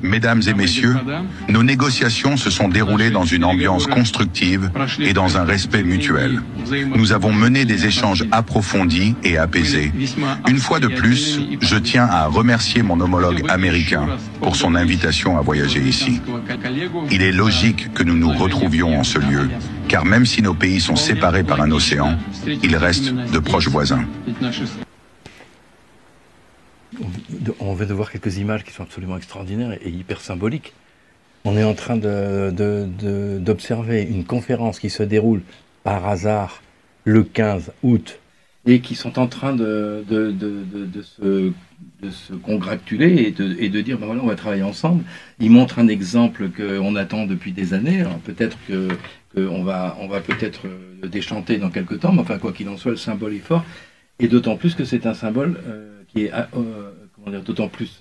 Mesdames et messieurs, nos négociations se sont déroulées dans une ambiance constructive et dans un respect mutuel. Nous avons mené des échanges approfondis et apaisés. Une fois de plus, je tiens à remercier mon homologue américain pour son invitation à voyager ici. Il est logique que nous nous retrouvions en ce lieu, car même si nos pays sont séparés par un océan, ils restent de proches voisins. On vient de voir quelques images qui sont absolument extraordinaires et hyper symboliques. On est en train d'observer une conférence qui se déroule par hasard le 15 août et qui sont en train de se congratuler et de dire ben voilà, on va travailler ensemble. Ils montrent un exemple qu'on attend depuis des années. Alors peut-être qu'on va peut-être le déchanter dans quelques temps, mais enfin quoi qu'il en soit, le symbole est fort. Et d'autant plus que c'est un symbole qui est d'autant plus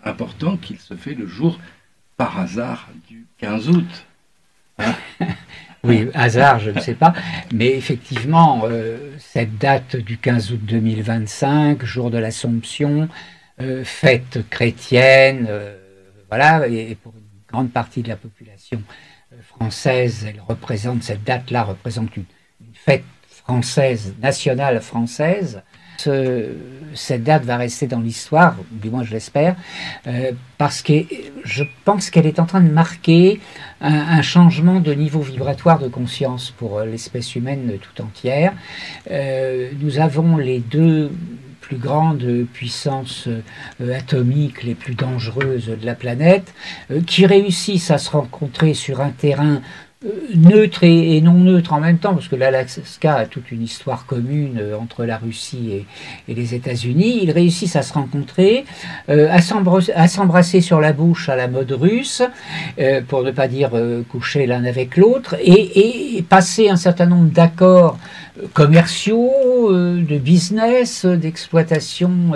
important qu'il se fait le jour par hasard du 15 août. Hein? Oui, hasard, je ne sais pas, mais effectivement, cette date du 15 août 2025, jour de l'Assomption, fête chrétienne, voilà, et pour une grande partie de la population française, cette date-là représente une fête française, nationale française. Cette date va rester dans l'histoire, du moins je l'espère, parce que je pense qu'elle est en train de marquer un changement de niveau vibratoire de conscience pour l'espèce humaine tout entière. Nous avons les deux plus grandes puissances atomiques, les plus dangereuses de la planète, qui réussissent à se rencontrer sur un terrain neutre et non neutre en même temps, parce que l'Alaska a toute une histoire commune entre la Russie et les États-Unis. Ils réussissent à se rencontrer, à s'embrasser sur la bouche à la mode russe, pour ne pas dire coucher l'un avec l'autre, et passer un certain nombre d'accords commerciaux, de business, d'exploitation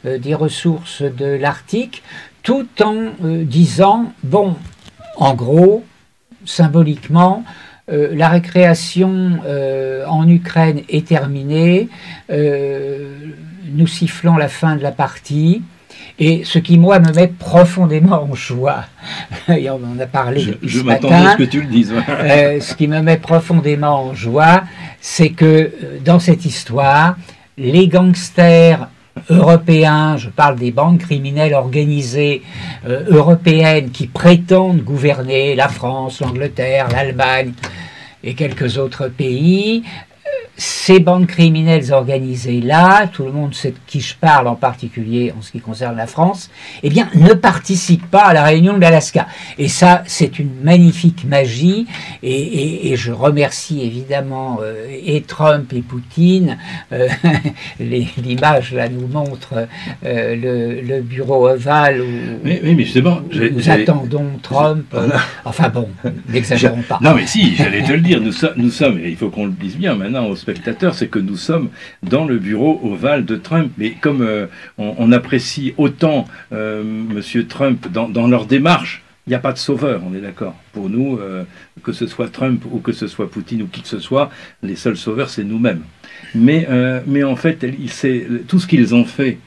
des ressources de l'Arctique, tout en disant, bon, en gros, symboliquement, la récréation en Ukraine est terminée, nous sifflons la fin de la partie, et ce qui, moi, me met profondément en joie, et on en a parlé depuis ce matin, m'attendais à ce que tu le dises. Ce qui me met profondément en joie, c'est que dans cette histoire, les gangsters européens, je parle des bandes criminelles organisées européennes qui prétendent gouverner la France, l'Angleterre, l'Allemagne et quelques autres pays. Ces bandes criminelles organisées-là, tout le monde sait de qui je parle, en particulier en ce qui concerne la France, eh bien, ne participent pas à la réunion de l'Alaska. Et ça, c'est une magnifique magie, et je remercie évidemment et Trump et Poutine. L'image, là, nous montre le bureau ovale où mais justement, nous attendons Trump. Enfin bon, n'exagérons pas. Non, mais si, j'allais te le dire, nous sommes, et il faut qu'on le dise bien maintenant aux spectateurs, c'est que nous sommes dans le bureau ovale de Trump. Mais comme on apprécie autant Monsieur Trump dans leur démarche, il n'y a pas de sauveur, on est d'accord. Pour nous, que ce soit Trump ou que ce soit Poutine ou qui que ce soit, les seuls sauveurs, c'est nous-mêmes. Mais en fait, tout ce qu'ils ont fait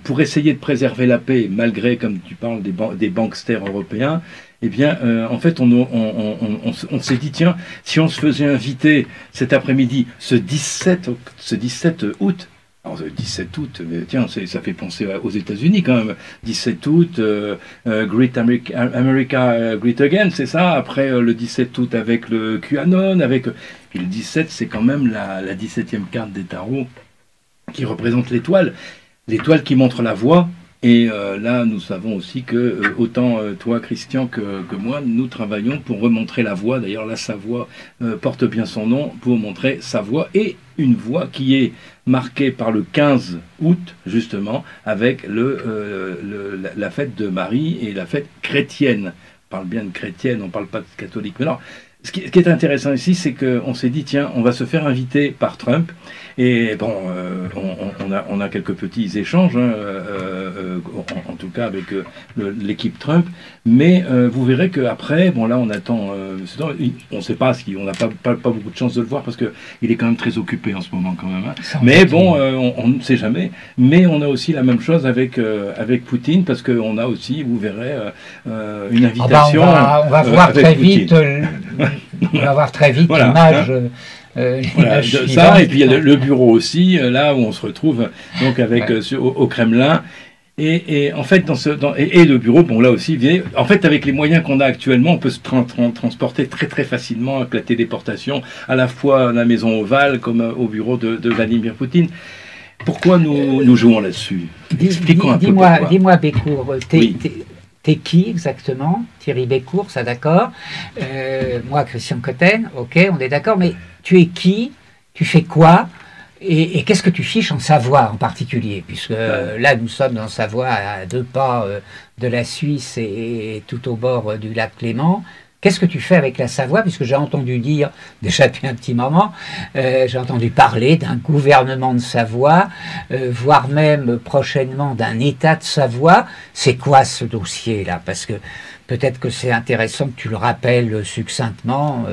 pour essayer de préserver la paix, malgré, comme tu parles, des banksters européens, eh bien, en fait, on s'est dit, tiens, si on se faisait inviter cet après-midi, ce 17 août, alors, 17 août, tiens, ça fait penser aux États-Unis quand même. 17 août, Great America Great Again, c'est ça. Après le 17 août avec le QAnon, puis le 17, c'est quand même la 17e carte des tarots qui représente l'étoile qui montre la voie. Et là, nous savons aussi que autant toi, Christian, que moi, nous travaillons pour remontrer la voie. D'ailleurs, là, sa voie porte bien son nom, pour montrer sa voie, et une voie qui est marquée par le 15 août, justement, avec la fête de Marie et la fête chrétienne. On parle bien de chrétienne, on ne parle pas de catholique. Mais alors, Ce qui est intéressant ici, c'est qu'on s'est dit, tiens, on va se faire inviter par Trump. Et bon, on a quelques petits échanges, hein, en tout cas avec l'équipe Trump. Mais vous verrez qu'après, bon là, on attend. On ne sait pas, on n'a pas beaucoup de chance de le voir parce qu'il est quand même très occupé en ce moment quand même. Hein. Mais bon, on ne sait jamais. Mais on a aussi la même chose avec Poutine parce qu'on a aussi, vous verrez, une invitation. On va voir très vite. On va voir très vite voilà, l'image. Hein. Voilà, ça, et puis il y a le bureau aussi, là où on se retrouve donc avec au Kremlin. Et en fait, et le bureau, bon là aussi, en fait, avec les moyens qu'on a actuellement, on peut se transporter très très facilement avec la téléportation, à la fois à la maison ovale comme au bureau de Vladimir Poutine. Pourquoi nous jouons là-dessus? Expliquons un peu pourquoi. Dis-moi, Bécourt, t'es qui exactement? Thierry Bécourt, ça d'accord. Moi, Christian Cotten, ok, on est d'accord, mais tu es qui? Tu fais quoi? Et qu'est-ce que tu fiches en Savoie en particulier? Puisque là, nous sommes en Savoie à 2 pas de la Suisse et tout au bord du lac Léman. Qu'est-ce que tu fais avec la Savoie? Puisque j'ai entendu dire, déjà depuis un petit moment, j'ai entendu parler d'un gouvernement de Savoie, voire même prochainement d'un État de Savoie. C'est quoi ce dossier-là? Parce que peut-être que c'est intéressant que tu le rappelles succinctement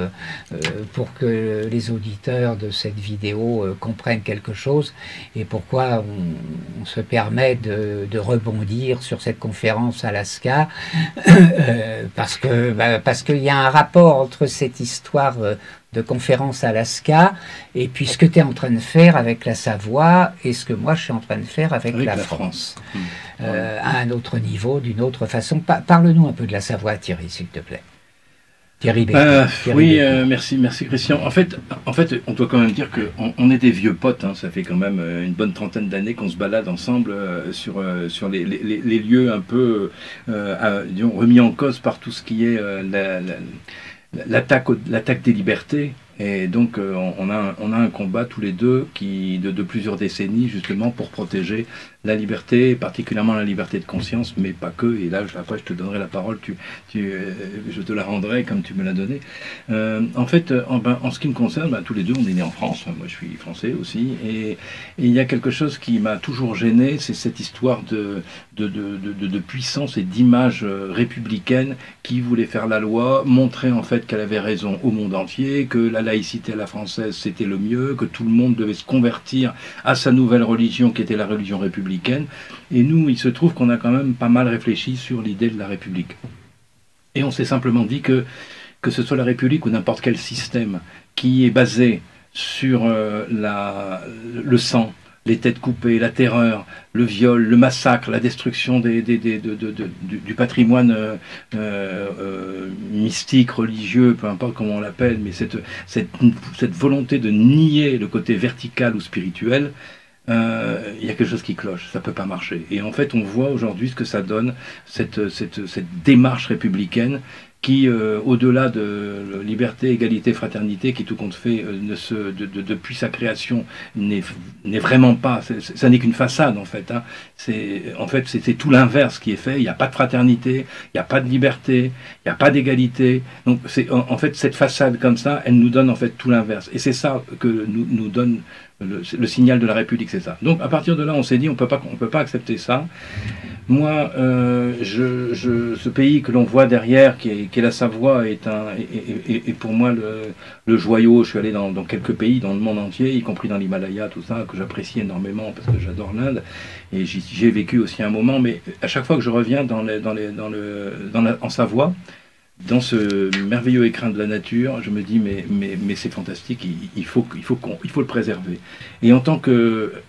pour que les auditeurs de cette vidéo comprennent quelque chose et pourquoi on se permet de rebondir sur cette conférence Alaska parce qu'il y a un rapport entre cette histoire de conférence Alaska et puis ce que tu es en train de faire avec la Savoie et ce que moi je suis en train de faire avec la France. À un autre niveau, d'une autre façon. Parle-nous un peu de la Savoie, Thierry, s'il te plaît. Thierry Bécourt. Oui, merci Christian. En fait, on doit quand même dire qu'on est des vieux potes. Hein, ça fait quand même une bonne trentaine d'années qu'on se balade ensemble sur les lieux un peu disons, remis en cause par tout ce qui est l'attaque des libertés. Et donc on a un combat tous les deux de plusieurs décennies justement pour protéger la liberté, particulièrement la liberté de conscience, mais pas que. Et là, après, je te donnerai la parole, je te la rendrai comme tu me l'as donnée. En fait, en ce qui me concerne, tous les deux, on est nés en France. Moi, je suis français aussi. Et il y a quelque chose qui m'a toujours gêné, c'est cette histoire de puissance et d'image républicaine qui voulait faire la loi, montrer en fait qu'elle avait raison au monde entier, que la laïcité à la française, c'était le mieux, que tout le monde devait se convertir à sa nouvelle religion, qui était la religion républicaine. Et nous, il se trouve qu'on a quand même pas mal réfléchi sur l'idée de la République. Et on s'est simplement dit que ce soit la République ou n'importe quel système qui est basé sur le sang, les têtes coupées, la terreur, le viol, le massacre, la destruction du patrimoine mystique, religieux, peu importe comment on l'appelle, mais cette volonté de nier le côté vertical ou spirituel, il y a quelque chose qui cloche, ça peut pas marcher. Et en fait, on voit aujourd'hui ce que ça donne, cette démarche républicaine qui, au-delà de liberté, égalité, fraternité, qui tout compte fait, depuis sa création, n'est vraiment pas, ça n'est qu'une façade en fait. Hein. C'est tout l'inverse qui est fait. Il n'y a pas de fraternité, il n'y a pas de liberté, il n'y a pas d'égalité. Donc en fait, cette façade comme ça, elle nous donne en fait tout l'inverse. Et c'est ça que nous donne le signal de la République, c'est ça. Donc à partir de là, on s'est dit, on peut pas accepter ça. Moi, ce pays que l'on voit derrière, qui est la Savoie, est pour moi le joyau. Je suis allé dans quelques pays, dans le monde entier, y compris dans l'Himalaya, tout ça, que j'apprécie énormément parce que j'adore l'Inde. Et j'y ai vécu aussi un moment. Mais à chaque fois que je reviens en Savoie, dans ce merveilleux écrin de la nature, je me dis mais c'est fantastique, il faut le préserver. Et en tant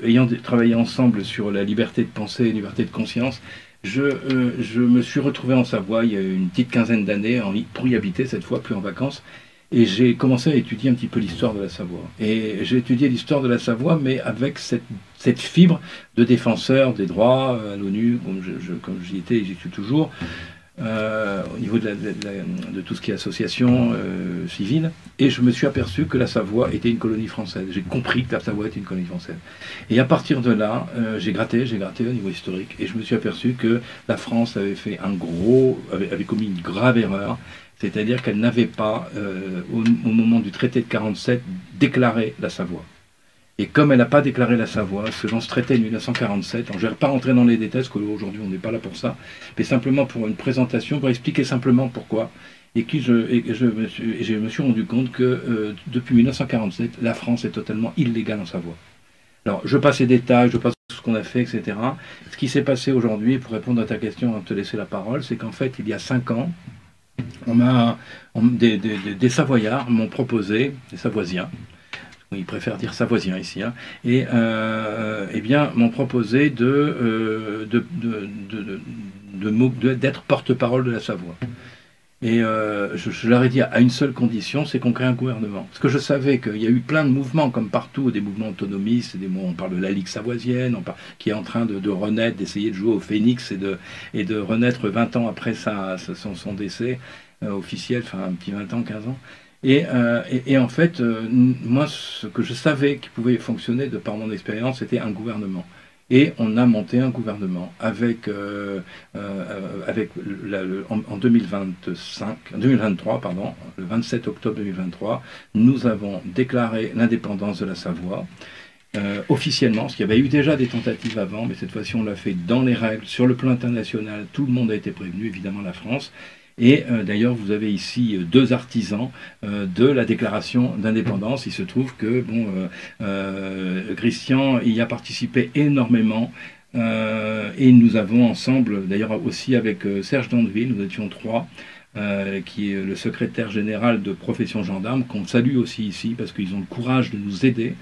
ayant travaillé ensemble sur la liberté de pensée, la liberté de conscience, je me suis retrouvé en Savoie il y a une petite quinzaine d'années pour y habiter cette fois, plus en vacances. Et j'ai commencé à étudier un petit peu l'histoire de la Savoie. Et j'ai étudié l'histoire de la Savoie, mais avec cette fibre de défenseur des droits à l'ONU, comme j'y étais et j'y suis toujours. au niveau de tout ce qui est association civile, et je me suis aperçu que la Savoie était une colonie française. J'ai compris que la Savoie était une colonie française. Et à partir de là, j'ai gratté au niveau historique, et je me suis aperçu que la France avait fait avait commis une grave erreur, c'est-à-dire qu'elle n'avait pas, au moment du traité de 47, déclaré la Savoie. Et comme elle n'a pas déclaré la Savoie, ce dans ce traité de 1947, je ne vais pas rentrer dans les détails, parce qu'aujourd'hui on n'est pas là pour ça, mais simplement pour une présentation, pour expliquer simplement pourquoi, et je me suis rendu compte que depuis 1947, la France est totalement illégale en Savoie. Alors, je passe les détails, je passe ce qu'on a fait, etc. Ce qui s'est passé aujourd'hui, pour répondre à ta question, avant de te laisser la parole, c'est qu'en fait, il y a 5 ans, des Savoyards m'ont proposé, des Savoisiens, ils préfèrent dire Savoisiens ici, hein, et eh bien, m'ont proposé d'être porte-parole de la Savoie. Et je leur ai dit à une seule condition, c'est qu'on crée un gouvernement. Parce que je savais qu'il y a eu plein de mouvements, comme partout, des mouvements autonomistes, on parle de la Ligue savoisienne, qui est en train de renaître, d'essayer de jouer au Phénix et de renaître 20 ans après son décès officiel, enfin un petit 20 ans, 15 ans. Et en fait, moi, ce que je savais qui pouvait fonctionner de par mon expérience, c'était un gouvernement. Et on a monté un gouvernement en 2023, pardon, le 27 octobre 2023, nous avons déclaré l'indépendance de la Savoie. Officiellement, parce qu'il y avait eu déjà des tentatives avant, mais cette fois-ci on l'a fait dans les règles, sur le plan international, tout le monde a été prévenu, évidemment la France. Et d'ailleurs, vous avez ici 2 artisans de la déclaration d'indépendance. Il se trouve que Christian y a participé énormément. Et nous avons ensemble, d'ailleurs aussi avec Serge Dandeville, nous étions 3, qui est le secrétaire général de Profession Gendarme, qu'on salue aussi ici, parce qu'ils ont le courage de nous aider,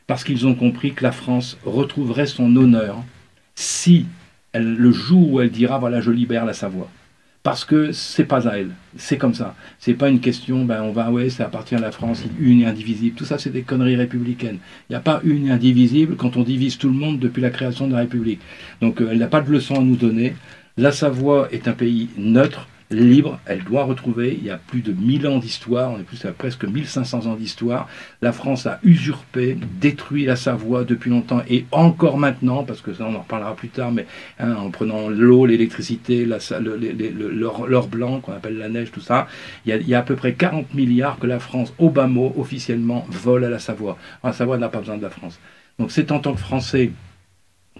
parce qu'ils ont compris que la France retrouverait son honneur si le jour où elle dira « voilà, je libère la Savoie ». Parce que c'est pas à elle, c'est comme ça. C'est pas une question, ça appartient à la France, une et indivisible. Tout ça, c'est des conneries républicaines. Il n'y a pas une et indivisible quand on divise tout le monde depuis la création de la République. Donc, elle n'a pas de leçon à nous donner. La Savoie est un pays neutre, libre, elle doit retrouver, il y a plus de 1000 ans d'histoire, on est plus à presque 1500 ans d'histoire. La France a usurpé, détruit la Savoie depuis longtemps, et encore maintenant, parce que ça on en reparlera plus tard, mais en prenant l'eau, l'électricité, l'or blanc, qu'on appelle la neige, tout ça, il y a à peu près 40 milliards que la France, au bas mot, officiellement, vole à la Savoie. La Savoie n'a pas besoin de la France. Donc c'est en tant que Français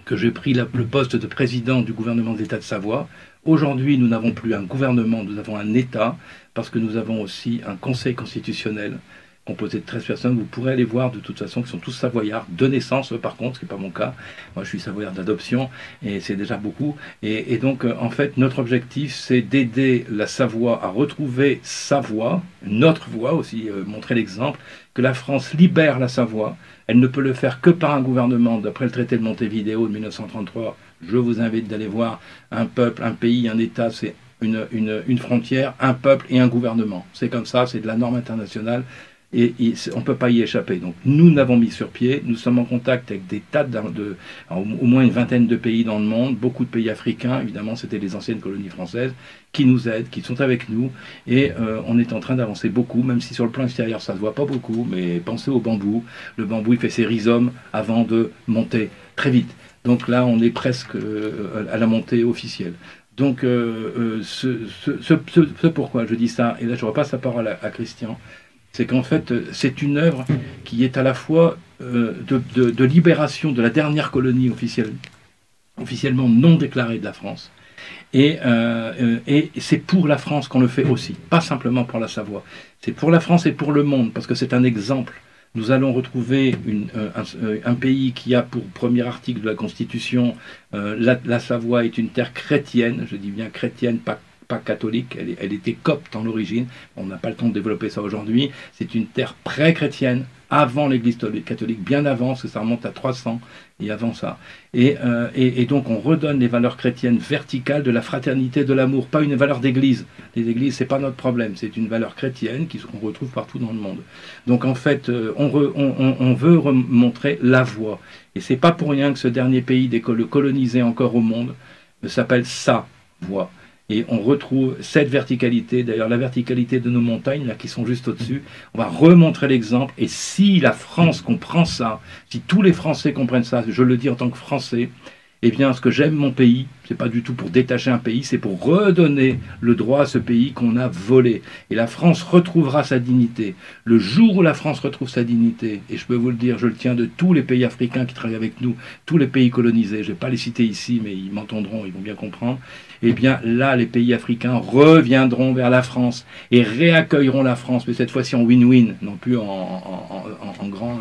que j'ai pris le poste de président du gouvernement de l'État de Savoie. Aujourd'hui, nous n'avons plus un gouvernement, nous avons un État, parce que nous avons aussi un conseil constitutionnel composé de 13 personnes. Vous pourrez aller voir de toute façon, qui sont tous savoyards de naissance, par contre, ce qui n'est pas mon cas. Moi, je suis savoyard d'adoption, et c'est déjà beaucoup. Et donc, en fait, notre objectif, c'est d'aider la Savoie à retrouver sa voix, notre voix aussi, montrer l'exemple, que la France libère la Savoie. Elle ne peut le faire que par un gouvernement, d'après le traité de Montevideo de 1933. Je vous invite d'aller voir un peuple, un pays, un État, c'est une frontière, un peuple et un gouvernement. C'est comme ça, c'est de la norme internationale. Et on ne peut pas y échapper. Donc nous l'avons mis sur pied, nous sommes en contact avec des tas au moins une vingtaine de pays dans le monde, beaucoup de pays africains, évidemment c'était les anciennes colonies françaises, qui nous aident, qui sont avec nous, et on est en train d'avancer beaucoup, même si sur le plan extérieur ça ne se voit pas beaucoup, mais pensez au bambou, le bambou il fait ses rhizomes avant de monter très vite. Donc là on est presque à la montée officielle. Donc ce pourquoi je dis ça, et là je repasse la parole à Christian, c'est qu'en fait, c'est une œuvre qui est à la fois de libération de la dernière colonie officiellement non déclarée de la France. Et c'est pour la France qu'on le fait aussi, pas simplement pour la Savoie. C'est pour la France et pour le monde, parce que c'est un exemple. Nous allons retrouver un pays qui a pour premier article de la Constitution, la Savoie est une terre chrétienne, je dis bien chrétienne, pas catholique, elle était copte en l'origine, on n'a pas le temps de développer ça aujourd'hui, c'est une terre pré-chrétienne, avant l'Église catholique, bien avant, parce que ça remonte à 300 et avant ça. Et donc on redonne les valeurs chrétiennes verticales de la fraternité, de l'amour, pas une valeur d'église. Les églises, c'est pas notre problème, c'est une valeur chrétienne qu'on retrouve partout dans le monde. Donc en fait, on veut montrer la voie. Et c'est pas pour rien que ce dernier pays colonisé encore au monde s'appelle sa voie. et on retrouve cette verticalité, d'ailleurs la verticalité de nos montagnes, là, qui sont juste au-dessus. On va remontrer l'exemple, et si la France comprend ça, si tous les Français comprennent ça, je le dis en tant que Français, eh bien, ce que j'aime mon pays, c'est pas du tout pour détacher un pays, c'est pour redonner le droit à ce pays qu'on a volé. Et la France retrouvera sa dignité. Le jour où la France retrouve sa dignité, et je peux vous le dire, je le tiens de tous les pays africains qui travaillent avec nous, tous les pays colonisés, je vais pas les citer ici, mais ils m'entendront, ils vont bien comprendre, eh bien là, les pays africains reviendront vers la France et réaccueilleront la France, mais cette fois-ci en win-win, non plus en grand,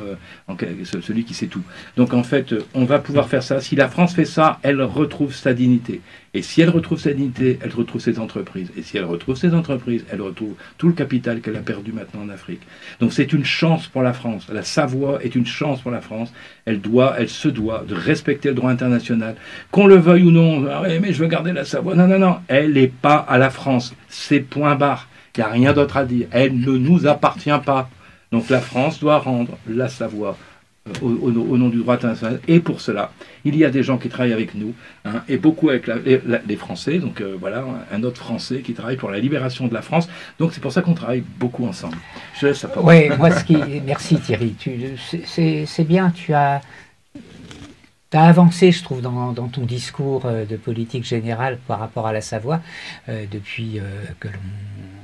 celui qui sait tout. Donc en fait, on va pouvoir faire ça. Si la France fait ça, elle retrouve sa dignité. Et si elle retrouve sa dignité, elle retrouve ses entreprises. Et si elle retrouve ses entreprises, elle retrouve tout le capital qu'elle a perdu maintenant en Afrique. Donc c'est une chance pour la France. La Savoie est une chance pour la France. Elle se doit de respecter le droit international. Qu'on le veuille ou non, ah ouais, mais je veux garder la Savoie. Non, non, non, elle n'est pas à la France. C'est point barre. Il n'y a rien d'autre à dire. Elle ne nous appartient pas. Donc la France doit rendre la Savoie au nom du droit international. Et pour cela, il y a des gens qui travaillent avec nous, hein, et beaucoup avec les Français. Donc voilà, un autre Français qui travaille pour la libération de la France. Donc c'est pour ça qu'on travaille beaucoup ensemble. Je laisse la parole. Oui, moi, merci Thierry. C'est bien, tu as avancé, je trouve, dans ton discours de politique générale par rapport à la Savoie, depuis que l'on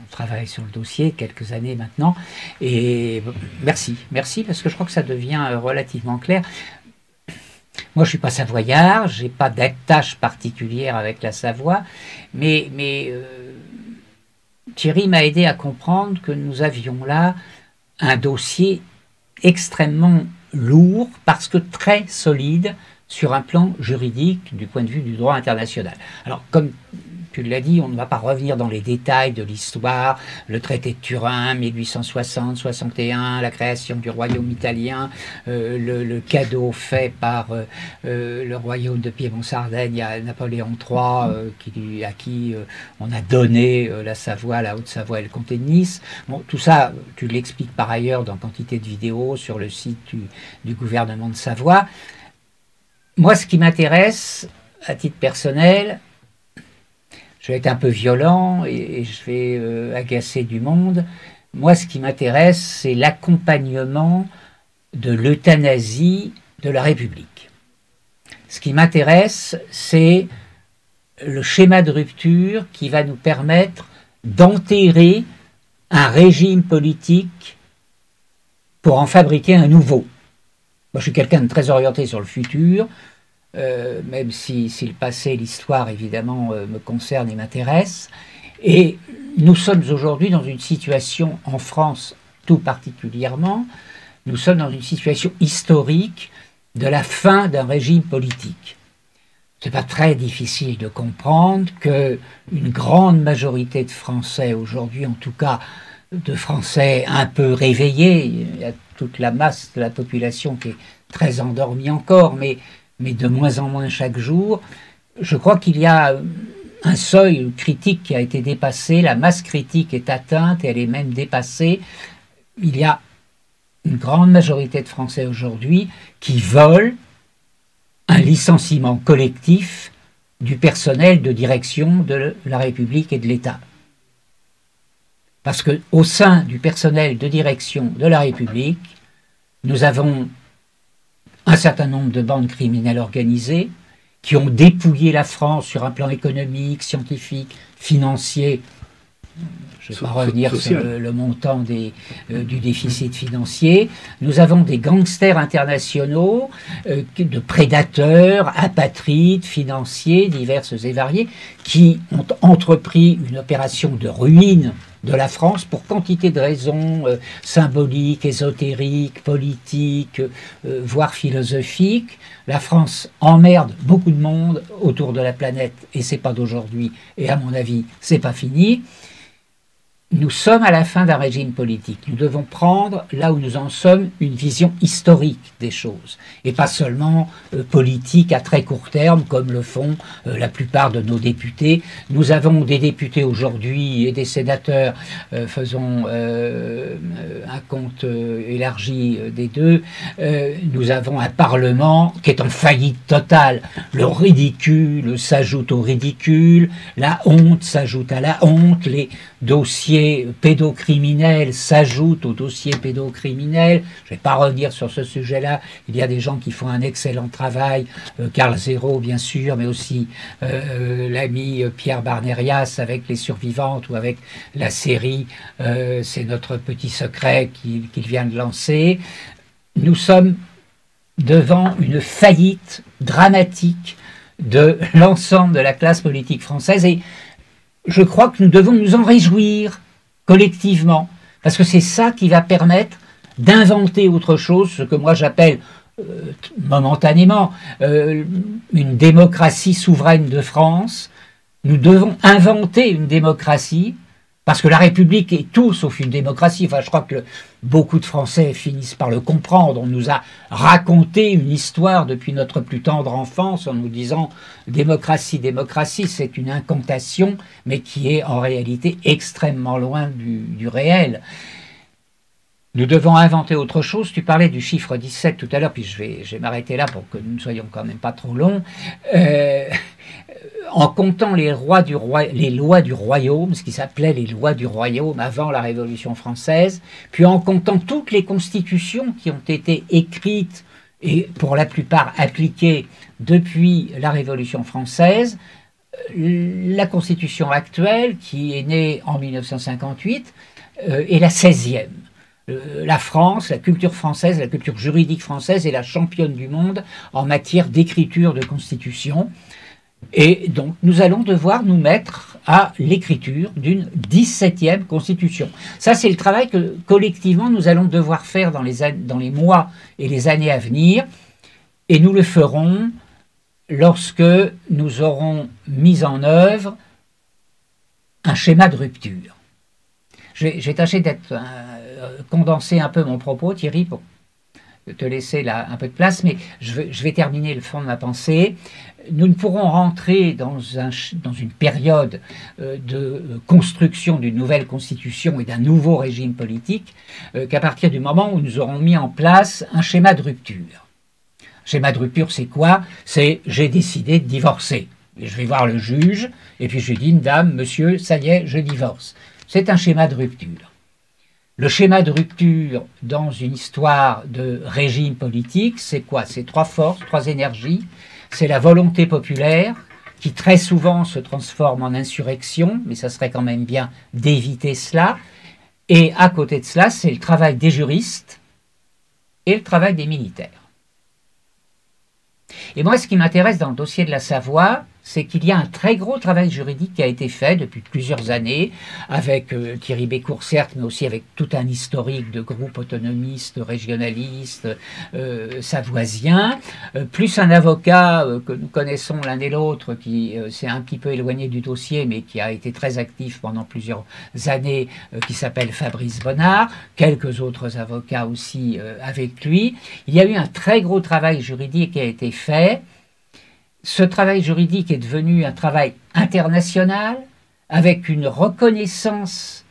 travaille sur le dossier, quelques années maintenant. Et merci parce que je crois que ça devient relativement clair. Moi, je ne suis pas savoyard, je n'ai pas d'attache particulière avec la Savoie, mais Thierry m'a aidé à comprendre que nous avions là un dossier extrêmement lourd, parce que très solide sur un plan juridique du point de vue du droit international. Alors, comme tu l'as dit, on ne va pas revenir dans les détails de l'histoire, le traité de Turin, 1860-61, la création du royaume italien, le cadeau fait par le royaume de Piémont-Sardaigne à Napoléon III, à qui on a donné la Savoie, la Haute-Savoie et le comté de Nice. Bon, tout ça, tu l'expliques par ailleurs dans quantité de vidéos sur le site du gouvernement de Savoie. Moi, ce qui m'intéresse, à titre personnel, je vais être un peu violent et je vais agacer du monde. Moi, ce qui m'intéresse, c'est l'accompagnement de l'euthanasie de la République. Ce qui m'intéresse, c'est le schéma de rupture qui va nous permettre d'enterrer un régime politique pour en fabriquer un nouveau. Moi, je suis quelqu'un de très orienté sur le futur, même si le passé, l'histoire, évidemment, me concerne et m'intéresse. Et nous sommes aujourd'hui dans une situation, en France tout particulièrement, nous sommes dans une situation historique de la fin d'un régime politique. Ce n'est pas très difficile de comprendre qu'une grande majorité de Français aujourd'hui, en tout cas de Français un peu réveillés, il y a toute la masse de la population qui est très endormie encore, mais de moins en moins chaque jour, je crois qu'il y a un seuil critique qui a été dépassé, la masse critique est atteinte et elle est même dépassée. Il y a une grande majorité de Français aujourd'hui qui veulent un licenciement collectif du personnel de direction de la République et de l'État. Parce qu'au sein du personnel de direction de la République, nous avons un certain nombre de bandes criminelles organisées qui ont dépouillé la France sur un plan économique, scientifique, financier. Je ne vais pas revenir sur le montant du déficit financier. Nous avons des gangsters internationaux, de prédateurs, apatrides, financiers, diverses et variés, qui ont entrepris une opération de ruine de la France pour quantité de raisons symboliques, ésotériques, politiques, voire philosophiques. La France emmerde beaucoup de monde autour de la planète et c'est pas d'aujourd'hui et à mon avis c'est pas fini. nous sommes à la fin d'un régime politique. Nous devons prendre, là où nous en sommes, une vision historique des choses, et pas seulement politique à très court terme, comme le font la plupart de nos députés. Nous avons des députés aujourd'hui et des sénateurs, faisons un compte élargi des deux, nous avons un Parlement qui est en faillite totale. Le ridicule s'ajoute au ridicule, la honte s'ajoute à la honte, les dossiers pédocriminels s'ajoutent aux dossiers pédocriminels. Je ne vais pas revenir sur ce sujet-là. Il y a des gens qui font un excellent travail, Carl Zéro bien sûr, mais aussi l'ami Pierre Barnérias avec Les Survivantes ou avec la série C'est notre petit secret qu'il vient de lancer. Nous sommes devant une faillite dramatique de l'ensemble de la classe politique française et je crois que nous devons nous en réjouir collectivement, parce que c'est ça qui va permettre d'inventer autre chose, ce que moi j'appelle momentanément une démocratie souveraine de France. Nous devons inventer une démocratie, parce que la République est tout sauf une démocratie. Enfin, je crois que beaucoup de Français finissent par le comprendre. On nous a raconté une histoire depuis notre plus tendre enfance en nous disant « démocratie, démocratie », c'est une incantation, mais qui est en réalité extrêmement loin du réel. Nous devons inventer autre chose. Tu parlais du chiffre 17 tout à l'heure, puis je vais m'arrêter là pour que nous ne soyons quand même pas trop longs. En comptant les lois du royaume, ce qui s'appelait les lois du royaume avant la Révolution française, puis en comptant toutes les constitutions qui ont été écrites et pour la plupart appliquées depuis la Révolution française, la constitution actuelle, qui est née en 1958, est la 16e. La France, la culture française, la culture juridique française est la championne du monde en matière d'écriture de constitution. Et donc, nous allons devoir nous mettre à l'écriture d'une 17e constitution. Ça, c'est le travail que, collectivement, nous allons devoir faire dans les mois et les années à venir. Et nous le ferons lorsque nous aurons mis en œuvre un schéma de rupture. J'ai tâché d'être condenser un peu mon propos, Thierry, pour te laisser là un peu de place, mais je vais terminer le fond de ma pensée. Nous ne pourrons rentrer dans une période de construction d'une nouvelle constitution et d'un nouveau régime politique qu'à partir du moment où nous aurons mis en place un schéma de rupture. Schéma de rupture, c'est quoi? C'est j'ai décidé de divorcer. Et je vais voir le juge, et puis je lui dis, madame, monsieur, ça y est, je divorce. C'est un schéma de rupture. Le schéma de rupture dans une histoire de régime politique, c'est quoi? C'est trois forces, trois énergies. C'est la volonté populaire, qui très souvent se transforme en insurrection, mais ça serait quand même bien d'éviter cela. Et à côté de cela, c'est le travail des juristes et le travail des militaires. Et moi, ce qui m'intéresse dans le dossier de la Savoie, c'est qu'il y a un très gros travail juridique qui a été fait depuis plusieurs années, avec Thierry Bécourt, certes, mais aussi avec tout un historique de groupes autonomistes, régionalistes, savoisiens, plus un avocat que nous connaissons l'un et l'autre, qui s'est un petit peu éloigné du dossier, mais qui a été très actif pendant plusieurs années, qui s'appelle Fabrice Bonnard, quelques autres avocats aussi avec lui. Il y a eu un très gros travail juridique qui a été fait. Ce travail juridique est devenu un travail international, avec une reconnaissance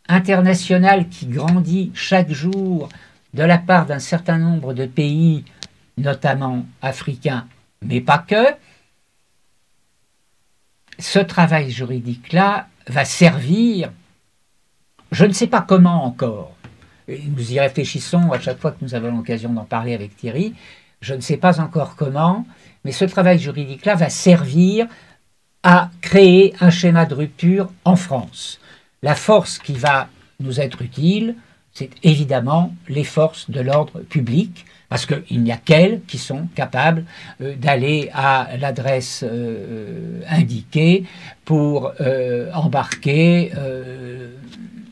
internationale qui grandit chaque jour de la part d'un certain nombre de pays, notamment africains, mais pas que. Ce travail juridique-là va servir, je ne sais pas comment encore, et nous y réfléchissons à chaque fois que nous avons l'occasion d'en parler avec Thierry, je ne sais pas encore comment, mais ce travail juridique-là va servir à créer un schéma de rupture en France. La force qui va nous être utile, c'est évidemment les forces de l'ordre public, parce qu'il n'y a qu'elles qui sont capables d'aller à l'adresse indiquée pour embarquer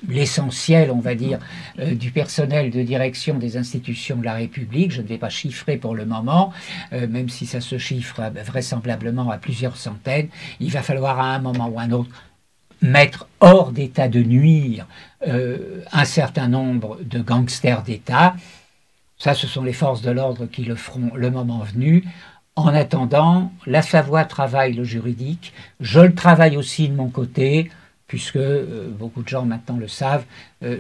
l'essentiel, on va dire, du personnel de direction des institutions de la République. Je ne vais pas chiffrer pour le moment, même si ça se chiffre vraisemblablement à plusieurs centaines. Il va falloir à un moment ou à un autre mettre hors d'état de nuire un certain nombre de gangsters d'État. Ça, ce sont les forces de l'ordre qui le feront le moment venu. En attendant, la Savoie travaille le juridique, je le travaille aussi de mon côté, puisque beaucoup de gens maintenant le savent,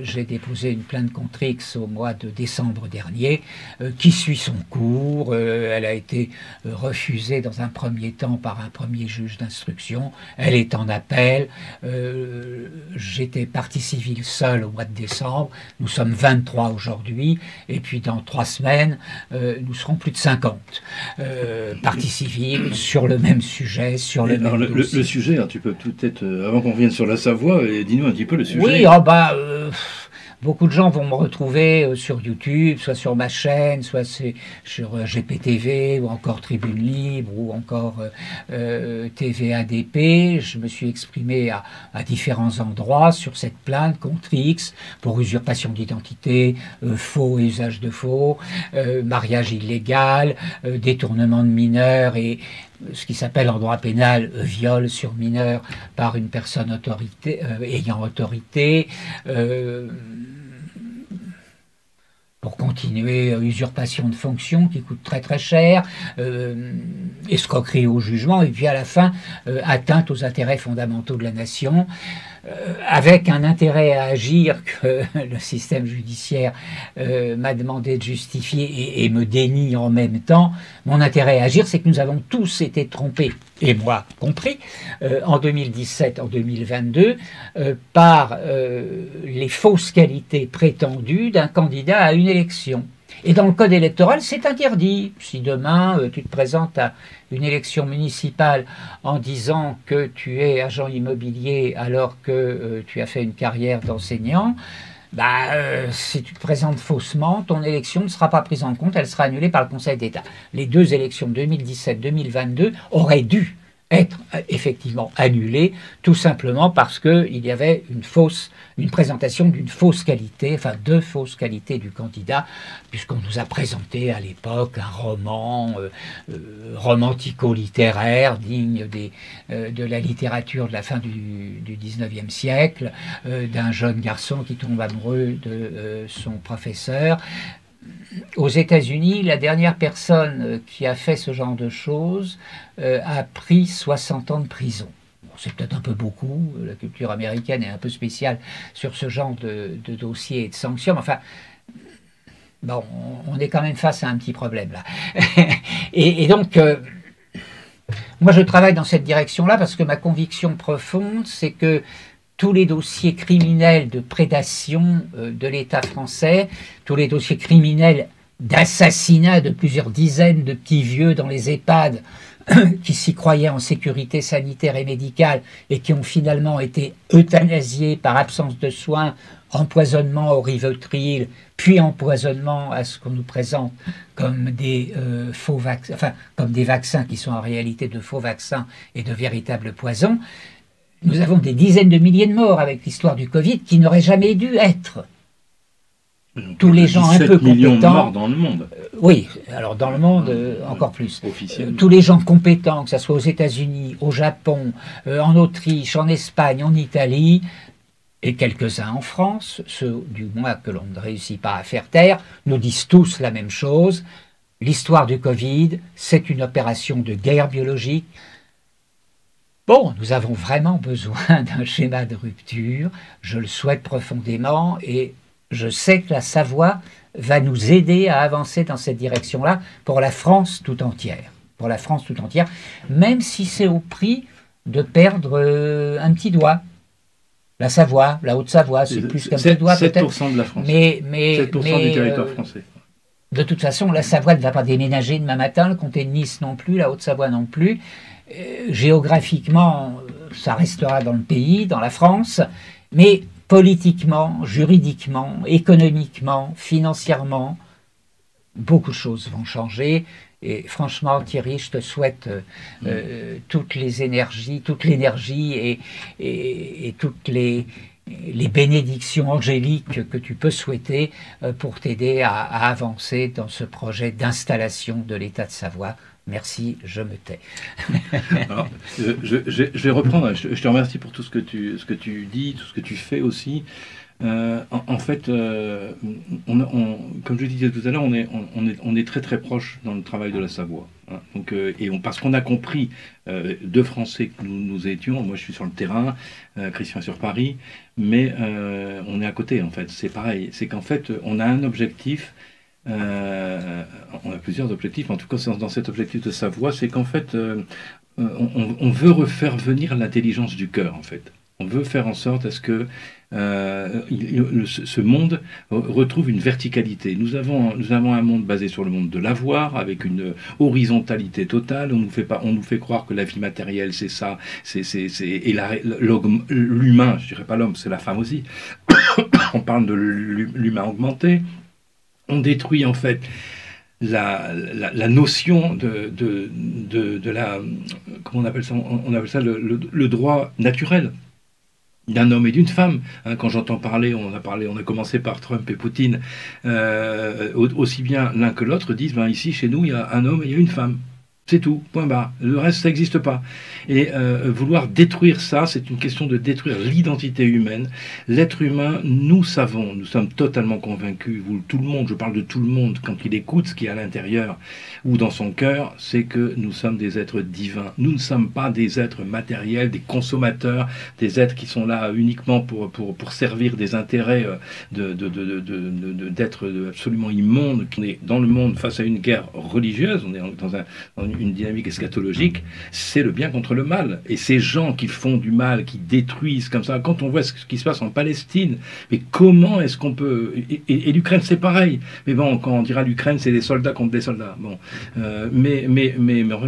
j'ai déposé une plainte contre X au mois de décembre dernier, qui suit son cours. Elle a été refusée dans un premier temps par un premier juge d'instruction. Elle est en appel. J'étais partie civile seule au mois de décembre. Nous sommes 23 aujourd'hui. Et puis dans 3 semaines, nous serons plus de 50 parties civiles sur le même sujet, sur le même dossier. Le sujet, hein, tu peux peut-être, avant qu'on revienne sur la Savoie, dis-nous un petit peu le sujet. Oui, beaucoup de gens vont me retrouver sur YouTube, soit sur ma chaîne, soit sur GPTV, ou encore Tribune Libre, ou encore TVADP. Je me suis exprimé à différents endroits sur cette plainte contre X pour usurpation d'identité, faux et usage de faux, mariage illégal, détournement de mineurs et ce qui s'appelle en droit pénal viol sur mineur par une personne ayant autorité. Pour continuer, usurpation de fonction qui coûte très très cher, escroquerie au jugement, et puis à la fin, atteinte aux intérêts fondamentaux de la nation, avec un intérêt à agir que le système judiciaire m'a demandé de justifier et me dénie en même temps. Mon intérêt à agir, c'est que nous avons tous été trompés, et moi compris, en 2017, en 2022, par les fausses qualités prétendues d'un candidat à une élection. Et dans le code électoral, c'est interdit. Si demain, tu te présentes à une élection municipale en disant que tu es agent immobilier alors que tu as fait une carrière d'enseignant, si tu te présentes faussement, ton élection ne sera pas prise en compte, elle sera annulée par le Conseil d'État. Les 2 élections 2017-2022 auraient dû être effectivement annulées, tout simplement parce qu'il y avait une présentation d'une fausse qualité, enfin 2 fausses qualités du candidat, puisqu'on nous a présenté à l'époque un roman romantico-littéraire digne de la littérature de la fin du 19e siècle, d'un jeune garçon qui tombe amoureux de son professeur. Aux États-Unis, la dernière personne qui a fait ce genre de choses a pris 60 ans de prison. Bon, c'est peut-être un peu beaucoup, la culture américaine est un peu spéciale sur ce genre de dossiers et de sanctions, mais enfin, bon, on est quand même face à un petit problème là. et donc, moi je travaille dans cette direction-là parce que ma conviction profonde, c'est que tous les dossiers criminels de prédation de l'État français, tous les dossiers criminels d'assassinat de plusieurs dizaines de petits vieux dans les EHPAD qui s'y croyaient en sécurité sanitaire et médicale et qui ont finalement été euthanasiés par absence de soins, empoisonnement au Rivotril, puis empoisonnement à ce qu'on nous présente comme des faux vaccins, enfin comme des vaccins qui sont en réalité de faux vaccins et de véritables poisons. Nous avons des dizaines de milliers de morts avec l'histoire du Covid qui n'auraient jamais dû être. Tous les gens un peu compétents. 17 millions de morts dans le monde. Oui, alors dans le monde, encore plus. Officiellement. Tous les gens compétents, que ce soit aux États-Unis, au Japon, en Autriche, en Espagne, en Italie, et quelques-uns en France, ceux du moins que l'on ne réussit pas à faire taire, nous disent tous la même chose. L'histoire du Covid, c'est une opération de guerre biologique. Bon, nous avons vraiment besoin d'un schéma de rupture, je le souhaite profondément et je sais que la Savoie va nous aider à avancer dans cette direction-là pour la France tout entière. Pour la France tout entière, même si c'est au prix de perdre un petit doigt. La Savoie, la Haute-Savoie, c'est plus qu'un petit doigt peut-être. 7% de la France. 7% du territoire français. De toute façon, la Savoie ne va pas déménager demain matin, le comté de Nice non plus, la Haute-Savoie non plus. Géographiquement, ça restera dans le pays, dans la France, mais politiquement, juridiquement, économiquement, financièrement, beaucoup de choses vont changer. Et franchement, Thierry, je te souhaite toute l'énergie et toutes les bénédictions angéliques que tu peux souhaiter pour t'aider à avancer dans ce projet d'installation de l'État de Savoie Merci, je me tais. Alors, je vais reprendre, je te remercie pour tout ce que tu dis, tout ce que tu fais aussi. En fait, comme je disais tout à l'heure, on est très très proche dans le travail de la Savoie. Hein. Donc, parce qu'on a compris, deux Français que nous étions, moi je suis sur le terrain, Christian sur Paris, mais on est à côté en fait. C'est pareil, c'est qu'en fait on a un objectif. On a plusieurs objectifs, en tout cas dans cet objectif de Savoie, c'est qu'en fait on veut refaire venir l'intelligence du cœur en fait. On veut faire en sorte à ce que ce monde retrouve une verticalité. Nous avons un monde basé sur le monde de l'avoir, avec une horizontalité totale. On nous fait croire que la vie matérielle, c'est ça, et l'humain, je dirais pas l'homme, c'est la femme aussi. On parle de l'humain augmenté. On détruit en fait la notion de la, comment on appelle ça, on appelle ça le droit naturel d'un homme et d'une femme. Hein, quand j'entends parler, on a commencé par Trump et Poutine, aussi bien l'un que l'autre disent, ben ici chez nous il y a un homme et il y a une femme. C'est tout, point barre. Le reste, ça n'existe pas. Et vouloir détruire ça, c'est une question de détruire l'identité humaine. L'être humain, nous sommes totalement convaincus, tout le monde, je parle de tout le monde, quand il écoute ce qui est à l'intérieur ou dans son cœur, c'est que nous sommes des êtres divins. Nous ne sommes pas des êtres matériels, des consommateurs, des êtres qui sont là uniquement pour servir des intérêts d'êtres absolument immondes, qui est dans le monde face à une guerre religieuse, on est dans une dynamique eschatologique, c'est le bien contre le mal. Et ces gens qui font du mal, qui détruisent comme ça, quand on voit ce qui se passe en Palestine, mais comment est-ce qu'on peut... Et l'Ukraine, c'est pareil. Mais bon, quand on dira l'Ukraine, c'est des soldats contre des soldats. Bon. Mais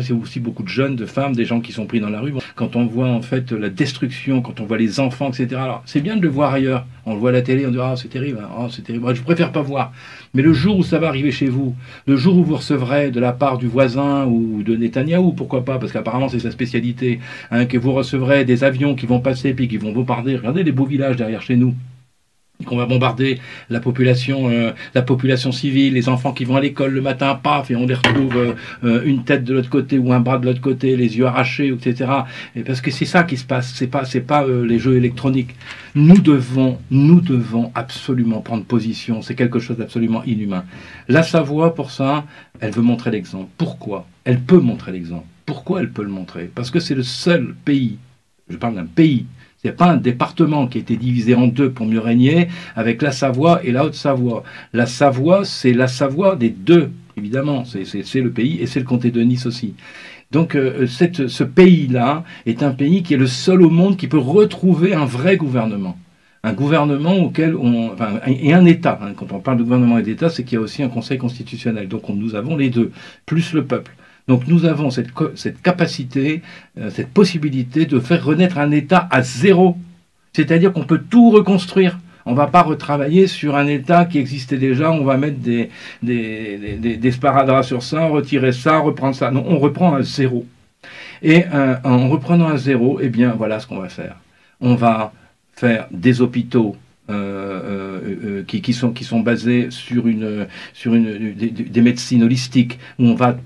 c'est aussi beaucoup de jeunes, de femmes, des gens qui sont pris dans la rue. Bon, quand on voit en fait la destruction, quand on voit les enfants, etc. Alors, c'est bien de le voir ailleurs. On le voit à la télé, on dit « Ah, c'est terrible, hein. Oh, c'est terrible. » Je préfère pas voir. Mais le jour où ça va arriver chez vous, le jour où vous recevrez de la part du voisin ou de Netanyahou, pourquoi pas, parce qu'apparemment c'est sa spécialité, hein, que vous recevrez des avions qui vont passer puis qui vont bombarder, regardez les beaux villages derrière chez nous, qu'on va bombarder la population civile, les enfants qui vont à l'école le matin, paf, et on les retrouve une tête de l'autre côté ou un bras de l'autre côté, les yeux arrachés, etc. Et parce que c'est ça qui se passe, c'est pas les jeux électroniques. Nous devons absolument prendre position, c'est quelque chose d'absolument inhumain. La Savoie, pour ça, elle veut montrer l'exemple. Pourquoi ? Elle peut montrer l'exemple. Pourquoi elle peut le montrer ? Parce que c'est le seul pays, je parle d'un pays, il n'y a pas un département qui a été divisé en deux pour mieux régner, avec la Savoie et la Haute-Savoie. La Savoie, c'est la Savoie des deux, évidemment. C'est le pays et c'est le comté de Nice aussi. Donc ce pays-là est un pays qui est le seul au monde qui peut retrouver un vrai gouvernement. Un gouvernement auquel et un État. Hein. Quand on parle de gouvernement et d'État, c'est qu'il y a aussi un Conseil constitutionnel. Donc nous avons les deux, plus le peuple. Donc nous avons cette capacité, cette possibilité de faire renaître un État à zéro. C'est-à-dire qu'on peut tout reconstruire. On ne va pas retravailler sur un État qui existait déjà, on va mettre des sparadraps sur ça, retirer ça, reprendre ça. Non, on reprend à zéro. Et en reprenant à zéro, eh bien voilà ce qu'on va faire. On va faire des hôpitaux qui sont basés sur des médecines holistiques, où on va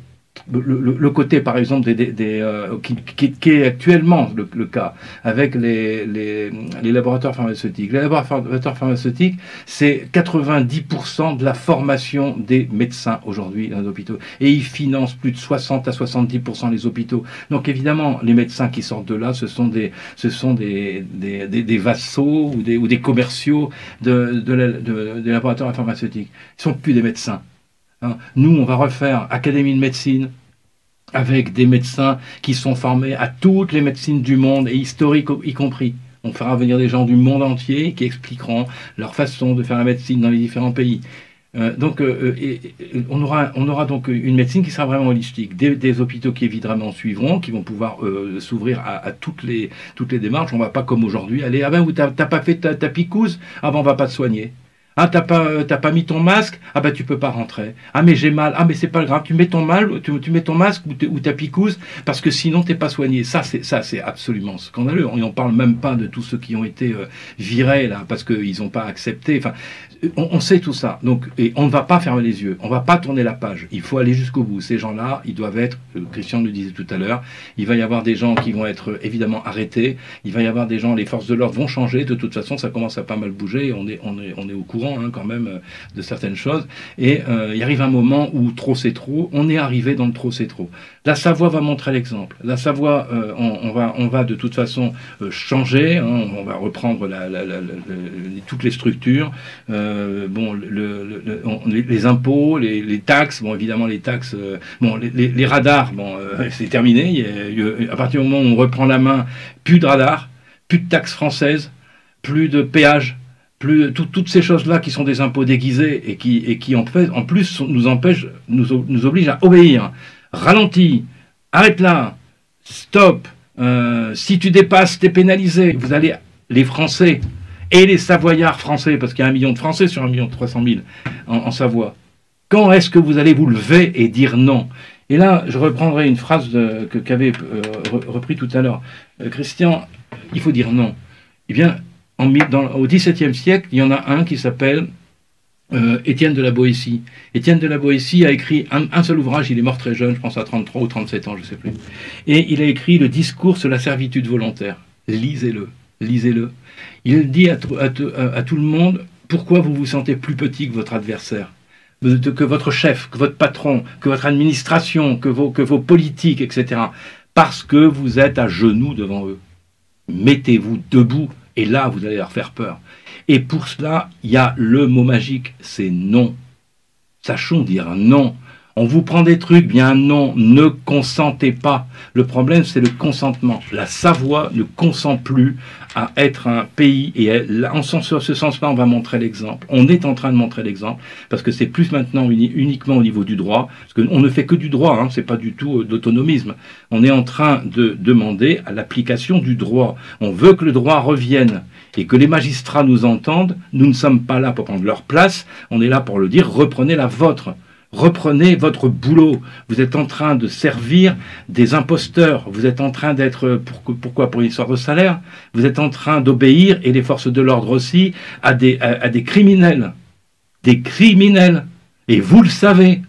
le côté, par exemple, qui est actuellement le cas avec les laboratoires pharmaceutiques. Les laboratoires pharmaceutiques, c'est 90% de la formation des médecins aujourd'hui dans les hôpitaux. Et ils financent plus de 60 à 70% les hôpitaux. Donc évidemment, les médecins qui sortent de là, ce sont des vassaux ou des commerciaux des laboratoires pharmaceutiques. Ils ne sont plus des médecins. Nous, on va refaire Académie de médecine avec des médecins qui sont formés à toutes les médecines du monde et historiques y compris. On fera venir des gens du monde entier qui expliqueront leur façon de faire la médecine dans les différents pays. On aura donc une médecine qui sera vraiment holistique, des hôpitaux qui évidemment suivront, qui vont pouvoir s'ouvrir à toutes les démarches. On ne va pas comme aujourd'hui aller, ah ben t'as pas fait ta picouse, ah ben on va pas te soigner. Ah, t'as pas mis ton masque? Ah bah tu peux pas rentrer. Ah mais j'ai mal. Ah mais c'est pas grave. Tu mets ton tu mets ton masque ou ta picouse parce que sinon t'es pas soigné. Ça c'est absolument scandaleux. On n'en parle même pas de tous ceux qui ont été virés là parce qu'ils n'ont pas accepté. Enfin, on sait tout ça. Donc et on ne va pas fermer les yeux. On va pas tourner la page. Il faut aller jusqu'au bout. Ces gens-là, ils doivent être. Christian le disait tout à l'heure. Il va y avoir des gens qui vont être évidemment arrêtés. Il va y avoir des gens. Les forces de l'ordre vont changer. De toute façon, ça commence à pas mal bouger. On est au courant. Quand même de certaines choses et il arrive un moment où trop c'est trop, on est arrivé dans le trop c'est trop. La Savoie va montrer l'exemple. La Savoie, on va de toute façon changer, hein, on va reprendre toutes les structures, bon, les impôts, les taxes, bon évidemment les taxes, bon les radars, bon c'est terminé. À partir du moment où on reprend la main, plus de radars, plus de taxes françaises, plus de péages. Plus toutes ces choses-là qui sont des impôts déguisés et qui en plus nous obligent à obéir. Ralentis, arrête là, stop. Si tu dépasses, t'es pénalisé. Vous allez, les Français et les Savoyards français, parce qu'il y a 1 million de Français sur 1,3 million en Savoie. Quand est-ce que vous allez vous lever et dire non? Et là, je reprendrai une phrase qu'avait repris tout à l'heure Christian. Il faut dire non. Eh bien. Au XVIIe siècle, il y en a un qui s'appelle Étienne de la Boétie. Étienne de la Boétie a écrit un seul ouvrage, il est mort très jeune, je pense à 33 ou 37 ans, je ne sais plus. Et il a écrit le discours sur la servitude volontaire. Lisez-le, lisez-le. Il dit à tout le monde, pourquoi vous vous sentez plus petit que votre adversaire, que votre chef, que votre patron, que votre administration, que vos politiques, etc. Parce que vous êtes à genoux devant eux. Mettez-vous debout. Et là, vous allez leur faire peur. Et pour cela, il y a le mot magique, c'est non. Sachons dire non. On vous prend des trucs, bien non, ne consentez pas. Le problème, c'est le consentement. La Savoie ne consent plus à être un pays, et en ce sens-là, on va montrer l'exemple. On est en train de montrer l'exemple, parce que c'est plus maintenant uniquement au niveau du droit, parce qu'on ne fait que du droit, hein, c'est pas du tout d'autonomisme. On est en train de demander à l'application du droit. On veut que le droit revienne, et que les magistrats nous entendent. Nous ne sommes pas là pour prendre leur place, on est là pour le dire, reprenez la vôtre. Reprenez votre boulot. Vous êtes en train de servir des imposteurs. Vous êtes en train d'être, pourquoi? Pour une histoire de salaire. Vous êtes en train d'obéir, et les forces de l'ordre aussi, à des criminels. Des criminels. Et vous le savez.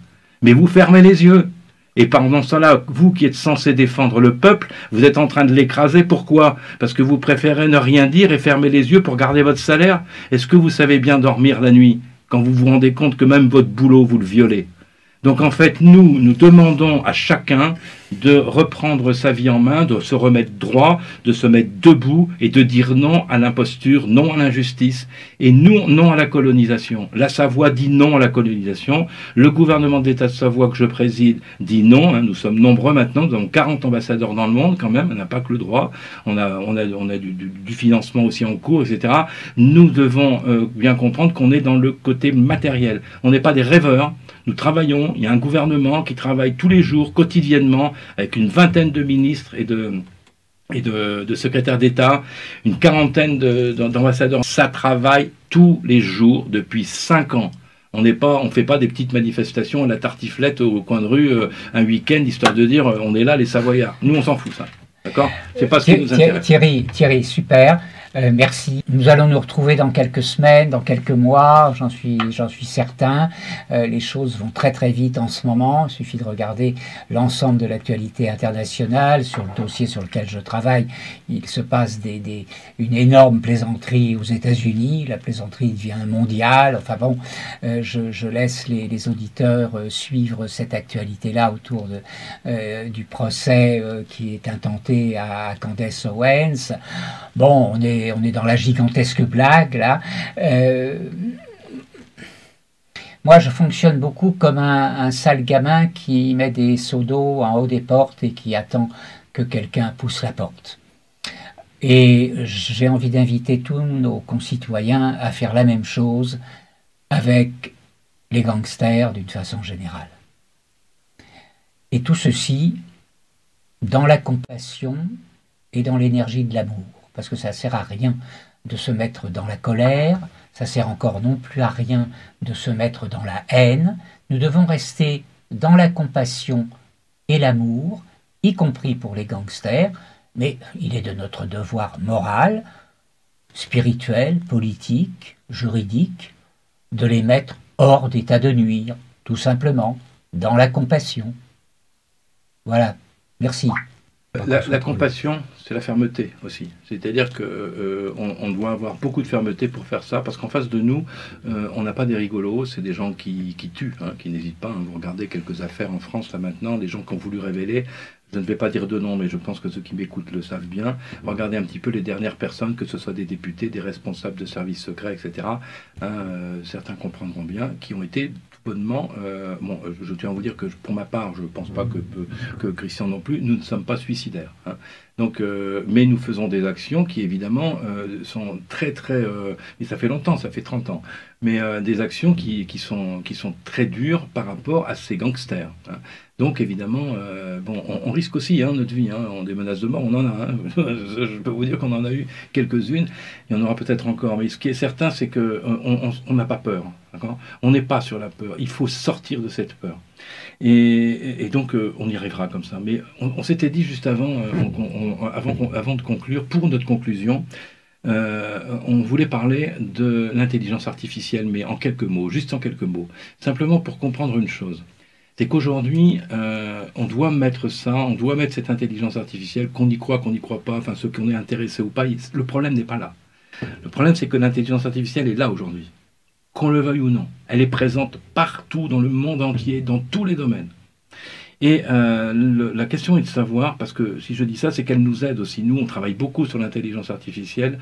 Mais vous fermez les yeux. Et pendant ce temps-là, vous qui êtes censé défendre le peuple, vous êtes en train de l'écraser. Pourquoi? Parce que vous préférez ne rien dire et fermer les yeux pour garder votre salaire. Est-ce que vous savez bien dormir la nuit quand vous vous rendez compte que même votre boulot, vous le violez? Donc en fait, nous demandons à chacun de reprendre sa vie en main, de se remettre droit, de se mettre debout et de dire non à l'imposture, non à l'injustice et non à la colonisation. La Savoie dit non à la colonisation. Le gouvernement d'État de Savoie que je préside dit non. Hein, nous sommes nombreux maintenant, nous avons 40 ambassadeurs dans le monde quand même, on n'a pas que le droit, on a du financement aussi en cours, etc. Nous devons bien comprendre qu'on est dans le côté matériel. On n'est pas des rêveurs. Nous travaillons, il y a un gouvernement qui travaille tous les jours, quotidiennement, avec une vingtaine de ministres et de secrétaires d'État, une quarantaine d'ambassadeurs. Ça travaille tous les jours depuis 5 ans. On ne fait pas des petites manifestations à la tartiflette au coin de rue un week-end, histoire de dire on est là les Savoyards. Nous, on s'en fout, ça. D'accord? C'est pas ce qui nous intéresse. Thierry, super. Merci. Nous allons nous retrouver dans quelques semaines, dans quelques mois, j'en suis certain. Les choses vont très très vite en ce moment. Il suffit de regarder l'ensemble de l'actualité internationale. Sur le dossier sur lequel je travaille, il se passe une énorme plaisanterie aux États-Unis. La plaisanterie devient mondiale. Enfin bon, je laisse les auditeurs suivre cette actualité-là autour du procès qui est intenté à Candace Owens. Bon, on est dans la gigantesque blague, là. Moi, je fonctionne beaucoup comme un sale gamin qui met des seaux d'eau en haut des portes et qui attend que quelqu'un pousse la porte. Et j'ai envie d'inviter tous nos concitoyens à faire la même chose avec les gangsters d'une façon générale. Et tout ceci dans la compassion et dans l'énergie de l'amour. Parce que ça ne sert à rien de se mettre dans la colère, Ça sert encore non plus à rien de se mettre dans la haine. Nous devons rester dans la compassion et l'amour, y compris pour les gangsters, mais il est de notre devoir moral, spirituel, politique, juridique, de les mettre hors d'état de nuire, tout simplement, dans la compassion. Voilà, merci. La compassion, c'est la fermeté aussi. C'est-à-dire qu'on doit avoir beaucoup de fermeté pour faire ça, parce qu'en face de nous, on n'a pas des rigolos, c'est des gens qui tuent, hein, qui n'hésitent pas. Hein. Vous regardez quelques affaires en France là maintenant, les gens qui ont voulu révéler. Je ne vais pas dire de nom, mais je pense que ceux qui m'écoutent le savent bien. Regardez un petit peu les dernières personnes, que ce soit des députés, des responsables de services secrets, etc. Certains comprendront bien, qui ont été tout bonnement... bon, je tiens à vous dire que pour ma part, je ne pense pas que Christian non plus, nous ne sommes pas suicidaires. Hein. Donc, mais nous faisons des actions qui, évidemment, sont très, très... mais ça fait longtemps, ça fait 30 ans. Mais des actions qui sont très dures par rapport à ces gangsters. Hein. Donc, évidemment, bon, on risque aussi hein, notre vie. Hein, des menaces de mort, on en a. Hein. Je peux vous dire qu'on en a eu quelques-unes. Il y en aura peut-être encore. Mais ce qui est certain, c'est qu'on n'a pas peur. On n'est pas sur la peur. Il faut sortir de cette peur. Et donc, on y arrivera comme ça. Mais on s'était dit juste avant, avant de conclure, pour notre conclusion, on voulait parler de l'intelligence artificielle, mais en quelques mots, juste en quelques mots. Simplement pour comprendre une chose. C'est qu'aujourd'hui, on doit mettre ça, on doit mettre cette intelligence artificielle, qu'on y croit pas, enfin ceux qu'on est intéressés ou pas, le problème n'est pas là. Le problème, c'est que l'intelligence artificielle est là aujourd'hui. Qu'on le veuille ou non. Elle est présente partout dans le monde entier, dans tous les domaines. Et la question est de savoir, parce que si je dis ça, c'est qu'elle nous aide aussi. Nous, on travaille beaucoup sur l'intelligence artificielle,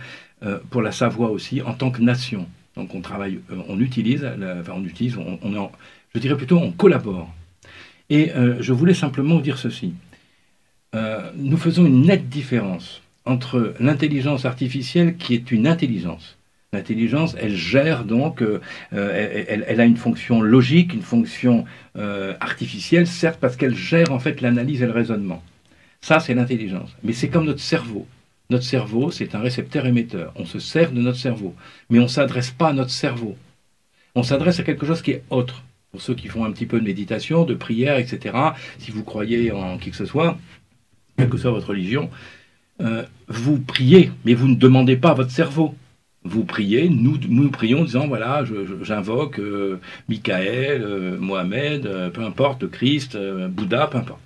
pour la savoir aussi, en tant que nation. Donc on travaille, on utilise, je dirais plutôt, on collabore. Et je voulais simplement vous dire ceci. Nous faisons une nette différence entre l'intelligence artificielle qui est une intelligence. L'intelligence, elle gère donc, elle a une fonction logique, une fonction artificielle, certes parce qu'elle gère en fait l'analyse et le raisonnement. Ça, c'est l'intelligence. Mais c'est comme notre cerveau. Notre cerveau, c'est un récepteur-émetteur. On se sert de notre cerveau. Mais on ne s'adresse pas à notre cerveau. On s'adresse à quelque chose qui est autre. Pour ceux qui font un petit peu de méditation, de prière, etc., si vous croyez en qui que ce soit, quelle que soit votre religion, vous priez, mais vous ne demandez pas à votre cerveau. Vous priez, nous prions en disant, voilà, j'invoque Michael, Mohamed, peu importe, Christ, Bouddha, peu importe.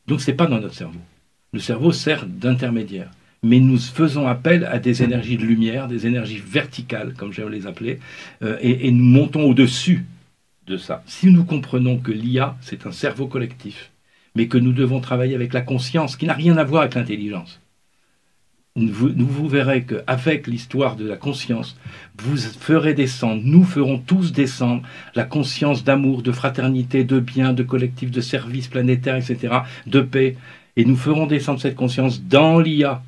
Donc ce n'est pas dans notre cerveau. Le cerveau sert d'intermédiaire. Mais nous faisons appel à des énergies de lumière, des énergies verticales, comme j'aime les appeler, et nous montons au-dessus de ça. Si nous comprenons que l'IA, c'est un cerveau collectif, mais que nous devons travailler avec la conscience, qui n'a rien à voir avec l'intelligence, vous verrez qu'avec l'histoire de la conscience, vous ferez descendre, nous ferons tous descendre la conscience d'amour, de fraternité, de bien, de collectif, de service planétaire, etc., de paix, et nous ferons descendre cette conscience dans l'IA.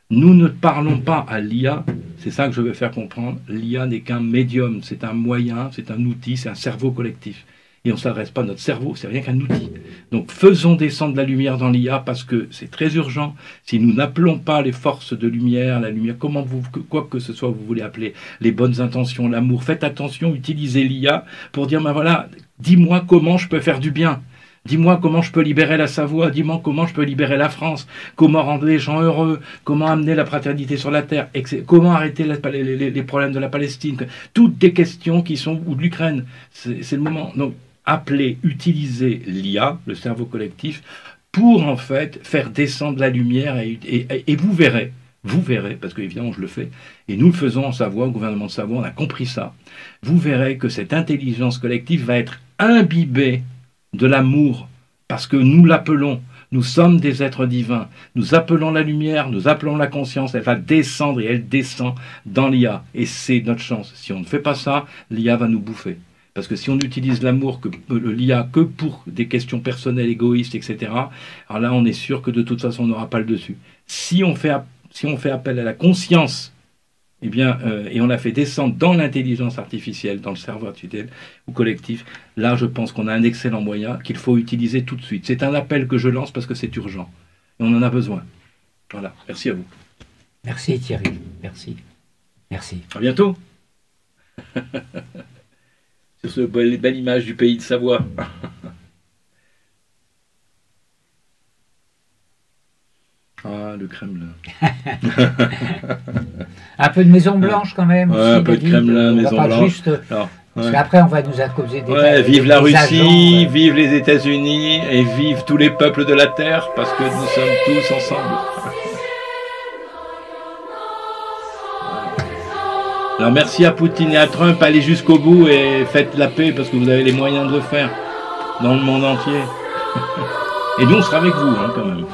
Nous ne parlons pas à l'IA, c'est ça que je veux faire comprendre. L'IA n'est qu'un médium, c'est un moyen, c'est un outil, c'est un cerveau collectif. Et on ne s'adresse pas à notre cerveau, c'est rien qu'un outil. Donc faisons descendre la lumière dans l'IA parce que c'est très urgent. Si nous n'appelons pas les forces de lumière, la lumière, quoi que ce soit vous voulez appeler, les bonnes intentions, l'amour, faites attention, utilisez l'IA pour dire, ben voilà, dis-moi comment je peux faire du bien. Dis-moi comment je peux libérer la Savoie, dis-moi comment je peux libérer la France, comment rendre les gens heureux, comment amener la fraternité sur la terre, comment arrêter les problèmes de la Palestine. Toutes des questions qui sont, ou de l'Ukraine, c'est le moment. Donc, appelez, utilisez l'IA, le cerveau collectif, pour en fait faire descendre la lumière et vous verrez, parce que évidemment je le fais, et nous le faisons en Savoie, au gouvernement de Savoie, on a compris ça, vous verrez que cette intelligence collective va être imbibée de l'amour, parce que nous l'appelons, nous sommes des êtres divins, nous appelons la lumière, nous appelons la conscience, elle va descendre et elle descend dans l'IA, et c'est notre chance. Si on ne fait pas ça, l'IA va nous bouffer. Parce que si on utilise l'amour, l'IA, que pour des questions personnelles, égoïstes, etc., alors là, on est sûr que de toute façon, on n'aura pas le dessus. Si on fait appel à la conscience, eh bien, et on la fait descendre dans l'intelligence artificielle, dans le cerveau artificiel ou collectif, là, je pense qu'on a un excellent moyen qu'il faut utiliser tout de suite. C'est un appel que je lance parce que c'est urgent. Et on en a besoin. Voilà. Merci à vous. Merci Thierry. Merci. Merci. À bientôt. Sur ce belle image du pays de Savoie. Ah, le Kremlin. Un peu de Maison Blanche quand même. Ouais, aussi, un peu de Kremlin, Maison Blanche. Juste... Parce qu'après, on va nous accuser des... Ouais, vive la Russie, agents, vive les États-Unis et vive tous les peuples de la Terre, parce que nous sommes tous ensemble. Alors merci à Poutine et à Trump, allez jusqu'au bout et faites la paix, parce que vous avez les moyens de le faire dans le monde entier. Et nous, on sera avec vous, hein, quand même.